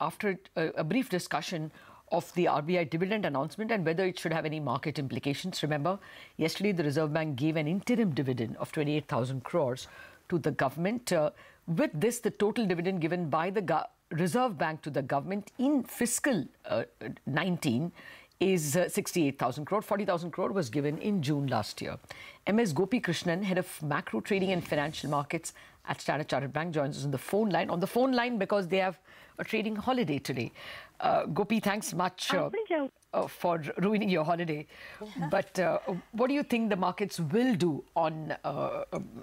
after a brief discussion of the RBI dividend announcement and whether it should have any market implications. Remember, yesterday the Reserve Bank gave an interim dividend of 28,000 crores to the government. With this, the total dividend given by the Reserve Bank to the government in fiscal 19 is 68,000 crore. 40,000 crore was given in June last year. MS Gopikrishnan, head of macro trading and financial markets at Standard Chartered Bank, joins us on the phone line. On the phone line because they have a trading holiday today. Gopi, thanks much for ruining your holiday. But what do you think the markets will do on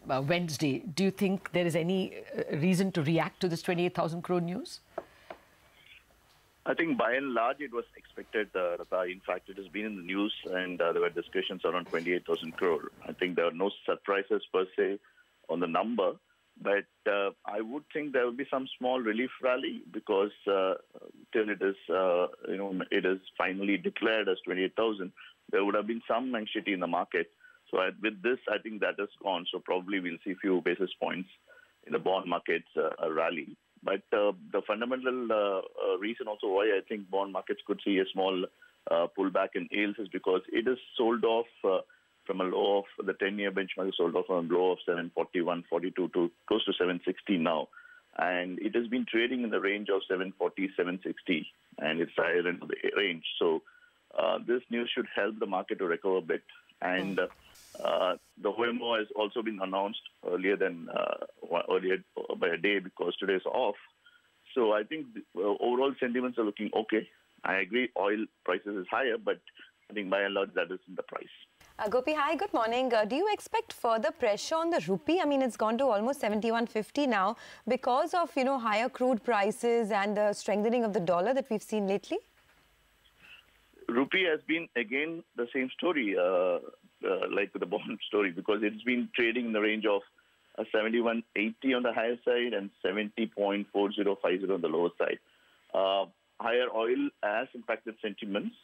Wednesday? Do you think there is any reason to react to this 28,000 crore news? I think by and large it was expected, Rata. In fact, it has been in the news and there were discussions around 28,000 crore. I think there are no surprises per se on the number, but I would think there will be some small relief rally because till it is, it is finally declared as 28,000, there would have been some anxiety in the market. So with this, I think that has gone. So probably we'll see a few basis points in the bond markets a rally. But the fundamental reason also why I think bond markets could see a small pullback in yields is because it is sold off from a low of the 10-year benchmark is sold off from a low of 741, 42 to close to 760 now. And it has been trading in the range of 740, 760, and it's higher in the range. So this news should help the market to recover a bit. And the HOMO has also been announced earlier by a day because today is off. So I think overall sentiments are looking okay. I agree oil prices is higher, but I think by and large that is in the price. Gopi, hi, good morning. Do you expect further pressure on the rupee? I mean, it's gone to almost 71.50 now because of, higher crude prices and the strengthening of the dollar that we've seen lately? Rupee has been, again, the same story, like the bond story, because it's been trading in the range of 71.80 on the higher side and 70.4050 on the lower side. Higher oil has impacted sentiments.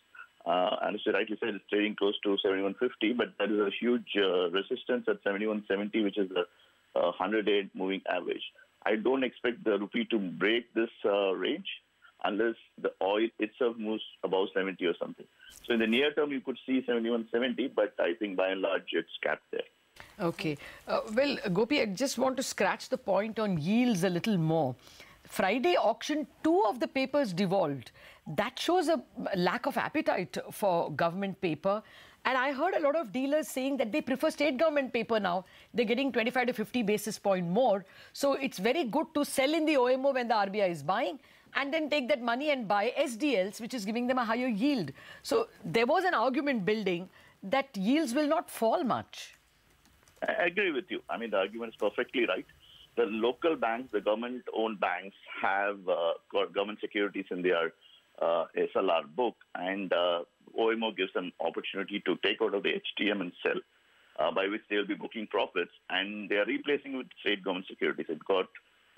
And as you rightly said, it's trading close to 71.50, but there is a huge resistance at 71.70, which is the 100-day moving average. I don't expect the rupee to break this range unless the oil itself moves above 70 or something. So in the near term, you could see 71.70, but I think by and large, it's capped there. Okay. Well, Gopi, I just want to scratch the point on yields a little more. Friday auction, 2 of the papers devolved. That shows a lack of appetite for government paper. And I heard a lot of dealers saying that they prefer state government paper now. They're getting 25 to 50 basis point more. So it's very good to sell in the OMO when the RBI is buying and then take that money and buy SDLs, which is giving them a higher yield. So there was an argument building that yields will not fall much. I agree with you. I mean, the argument is perfectly right. The local banks, the government-owned banks, have got government securities in their SLR book, and OMO gives them opportunity to take out of the HTM and sell, by which they will be booking profits, and they are replacing with state government securities. It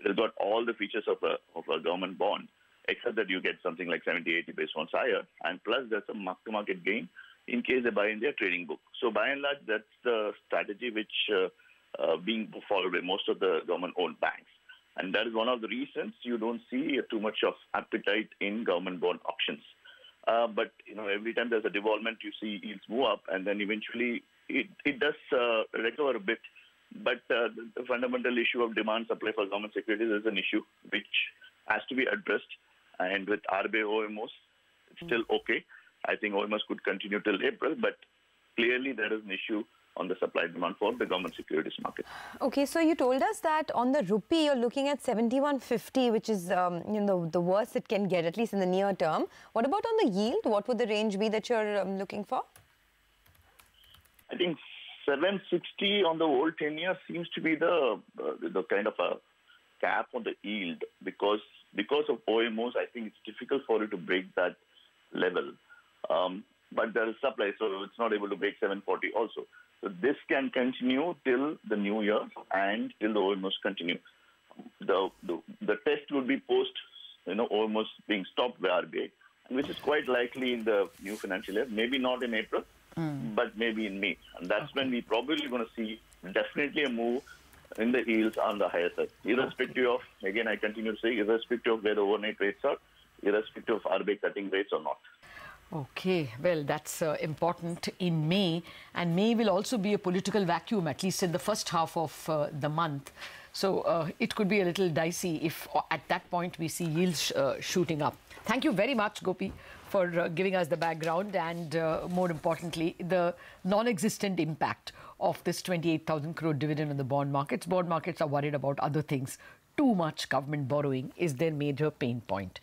has got all the features of a government bond, except that you get something like 70, 80 basis points higher, and plus there's a mark-to-market gain in case they buy in their trading book. So by and large, that's the strategy which being followed by most of the government-owned banks. And that is one of the reasons you don't see too much of appetite in government bond auctions. But, every time there's a devolvement, you see yields move up, and then eventually it does recover a bit. But the fundamental issue of demand supply for government securities is an issue which has to be addressed. And with RBI OMOs, it's still okay. I think OMOs could continue till April, but clearly there is an issue on the supply demand for the government securities market. Okay, so you told us that on the rupee, you're looking at 71.50, which is the worst it can get, at least in the near term. What about on the yield? What would the range be that you're looking for? I think 760 on the old 10-year seems to be the kind of a cap on the yield because of OMOs. I think it's difficult for it to break that level. But there is supply, so it's not able to break 740 also. So this can continue till the new year and till the OMOs continue. The test would be post, OMOs being stopped by RBI, which is quite likely in the new financial year. Maybe not in April, but maybe in May. And that's when we probably going to see definitely a move in the yields on the higher side. Irrespective of, again, I continue to say, irrespective of where the overnight rates are, irrespective of RBI cutting rates or not. Okay, well, that's important in May, and May will also be a political vacuum, at least in the first half of the month. So it could be a little dicey if at that point we see yields shooting up. Thank you very much, Gopi, for giving us the background and more importantly, the non-existent impact of this 28,000 crore dividend on the bond markets. Bond markets are worried about other things. Too much government borrowing is their major pain point.